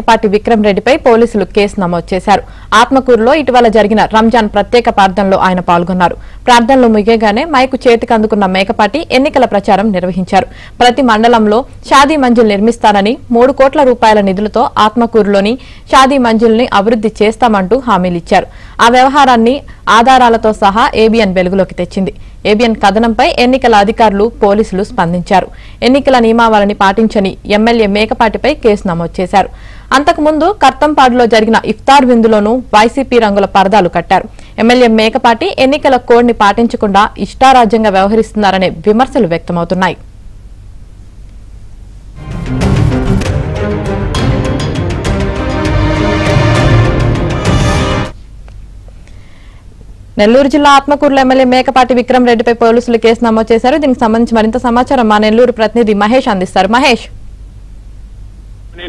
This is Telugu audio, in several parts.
పార్టీ విక్రమ్ రెడ్డిపై పోలీసులు కేసు నమోదు చేశారు. ఆత్మకూరులో ఇటీవల జరిగిన రంజాన్ ప్రత్యేక ప్రార్థనలో ఆయన పాల్గొన్నారు. ప్రార్థనలు ముగియగానే మైకు చేతికి అందుకున్న మేకపాటి ఎన్నికల ప్రచారం నిర్వహించారు. ప్రతి మండలంలో షాదీ మంజిల్ నిర్మిస్తానని 3 కోట్ల రూపాయల నిధులతో ఆత్మకూరులోని షాదీ మంజిల్ని అభివృద్ధి చేస్తామంటూ హామీలిచ్చారు. ఆ వ్యవహారాన్ని ఆధారాలతో సహా ఏబీఎన్ వెలుగులోకి తెచ్చింది. ఏబీఎన్ కథనంపై ఎన్నికల అధికారులు పోలీసులు స్పందించారు. ఎన్నికల నియమావళిని పాటించని ఎమ్మెల్యే మేకపాటిపై కేసు నమోదు చేశారు. అంతకుముందు కర్తంపాడులో జరిగిన ఇఫ్తార్ విందులోనూ వైసీపీ రంగుల పరదాలు కట్టారు. ఎమ్మెల్యే మేకపాటి ఎన్నికల కోడ్ ని పాటించకుండా ఇష్టారాజ్యంగా వ్యవహరిస్తున్నారనే విమర్శలు వ్యక్తమవుతున్నాయి. నెల్లూరు జిల్లా ఆత్మకూరులో ఎమ్మెల్యే మేకపాటి విక్రమ్ రెడ్డిపై పోలీసులు కేసు నమోదు చేశారు. దీనికి సంబంధించి మరింత సమాచారం మా నెల్లూరు ప్రతినిధి మహేష్ అందిస్తారు. మహేష్,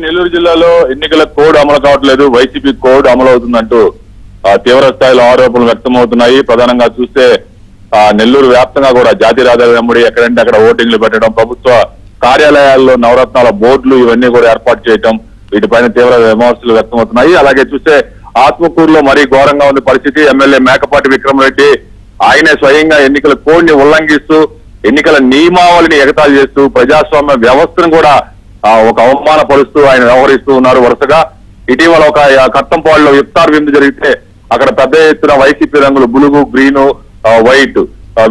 నెల్లూరు జిల్లాలో ఎన్నికల కోడ్ అమలు కావట్లేదు, వైసీపీ కోడ్ అమలు అవుతుందంటూ తీవ్ర స్థాయిలో ఆరోపణలు వ్యక్తమవుతున్నాయి. ప్రధానంగా చూస్తే నెల్లూరు వ్యాప్తంగా కూడా జాతీయ రహదారి వెంబడి ఎక్కడంటే అక్కడ ఓటింగ్లు పెట్టడం, ప్రభుత్వ కార్యాలయాల్లో నవరత్నాల బోర్డులు ఇవన్నీ కూడా ఏర్పాటు చేయడం, వీటిపైన తీవ్ర విమర్శలు వ్యక్తమవుతున్నాయి. అలాగే చూస్తే ఆత్మకూరులో మరీ ఘోరంగా ఉంది పరిస్థితి. ఎమ్మెల్యే మేకపాటి విక్రమ్ రెడ్డి ఆయనే స్వయంగా ఎన్నికల కోడ్ ని ఉల్లంఘిస్తూ ఎన్నికల నియమావళిని ఎగతాళి చేస్తూ ప్రజాస్వామ్య వ్యవస్థను కూడా ఒక అవమానపరుస్తూ ఆయన వ్యవహరిస్తూ ఉన్నారు. వరుసగా ఇటీవల ఒక కర్తంపాడులో ఇఫ్తార్ విందు జరిగితే అక్కడ పెద్ద ఎత్తున వైసీపీ రంగులు బులుగు, గ్రీను, వైట్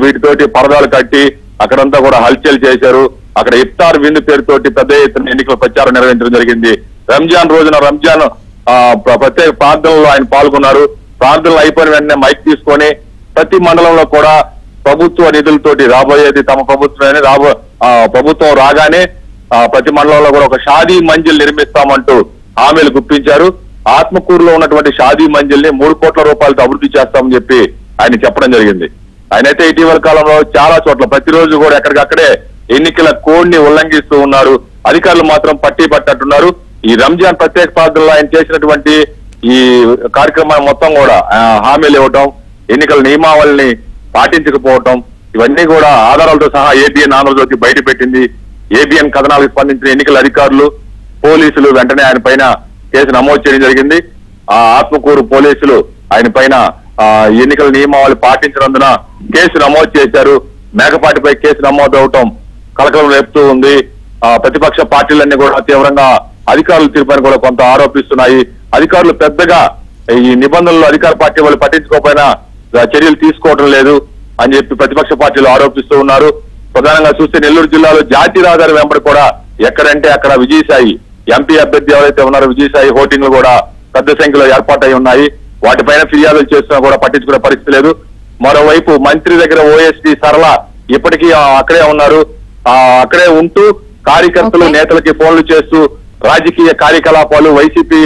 వీటితోటి పరదాలు కట్టి అక్కడంతా కూడా హల్చల్ చేశారు. అక్కడ ఇఫ్తార్ విందు పేరుతోటి పెద్ద ఎత్తున ఎన్నికల ప్రచారం నిర్వహించడం జరిగింది. రంజాన్ రోజున రంజాన్ ప్రత్యేక ప్రార్థనలో ఆయన పాల్గొన్నారు. ప్రార్థనలు అయిపోయిన వెంటనే మైక్ తీసుకొని ప్రతి మండలంలో కూడా ప్రభుత్వ నిధులతోటి రాబోయేది తమ ప్రభుత్వమే, ప్రభుత్వం రాగానే ప్రతి మండలంలో కూడా ఒక షాదీ మంజిల్ నిర్మిస్తామంటూ హామీలు గుప్పించారు. ఆత్మకూరులో ఉన్నటువంటి షాదీ మంజిల్ ని 3 కోట్ల రూపాయలతో అభివృద్ధి చేస్తామని చెప్పి ఆయన చెప్పడం జరిగింది. ఆయనైతే ఇటీవల కాలంలో చాలా చోట్ల ప్రతిరోజు కూడా ఎక్కడికక్కడే ఎన్నికల కోడ్ ని ఉల్లంఘిస్తూ ఉన్నారు. అధికారులు మాత్రం పట్టినట్టున్నారు. ఈ రంజాన్ ప్రత్యేక ప్రార్థనలో ఆయన చేసినటువంటి ఈ కార్యక్రమాన్ని మొత్తం కూడా హామీలు ఇవ్వటం, ఎన్నికల నియమావళిని పాటించకపోవటం, ఇవన్నీ కూడా ఆధారాలతో సహా ఏబీఎన్ ఆంధ్రజ్యోతి బయటపెట్టింది. ఏబీఎన్ కథనాలకు స్పందించిన ఎన్నికల అధికారులు, పోలీసులు వెంటనే ఆయన పైన కేసు నమోదు చేయడం జరిగింది. ఆత్మకూరు పోలీసులు ఆయన పైన ఎన్నికల నియమావళి పాటించినందున కేసు నమోదు చేశారు. మేకపాటిపై కేసు నమోదు అవటం కలకలం రేపుతూ ఉంది. ప్రతిపక్ష పార్టీలన్నీ కూడా తీవ్రంగా అధికారుల తీర్పుని కూడా కొంత ఆరోపిస్తున్నాయి. అధికారులు పెద్దగా ఈ నిబంధనలు అధికార పార్టీ వాళ్ళు పట్టించుకోకపోయినా చర్యలు తీసుకోవడం లేదు అని చెప్పి ప్రతిపక్ష పార్టీలు ఆరోపిస్తూ ఉన్నారు. ప్రధానంగా చూస్తే నెల్లూరు జిల్లాలో జాతీయ రహదారి వెంబడి కూడా ఎక్కడంటే అక్కడ విజయసాయి ఎంపీ అభ్యర్థి ఎవరైతే ఉన్నారో విజయసాయి హోర్డింగ్లు కూడా పెద్ద సంఖ్యలో ఏర్పాటై ఉన్నాయి. వాటిపైన ఫిర్యాదులు చేస్తున్నా కూడా పట్టించుకునే పరిస్థితి లేదు. మరోవైపు మంత్రి దగ్గర ఓఎస్డీ సరళ ఇప్పటికీ అక్కడే ఉన్నారు. అక్కడే ఉంటూ కార్యకర్తలు, నేతలకి ఫోన్లు చేస్తూ రాజకీయ కార్యకలాపాలు వైసీపీ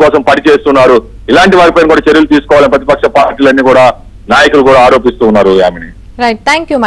కోసం పనిచేస్తున్నారు. ఇలాంటి వారిపైన కూడా చర్యలు తీసుకోవాలని ప్రతిపక్ష పార్టీలన్నీ కూడా నాయకులు కూడా ఆరోపిస్తూ ఉన్నారు. Yamini, right, thank you.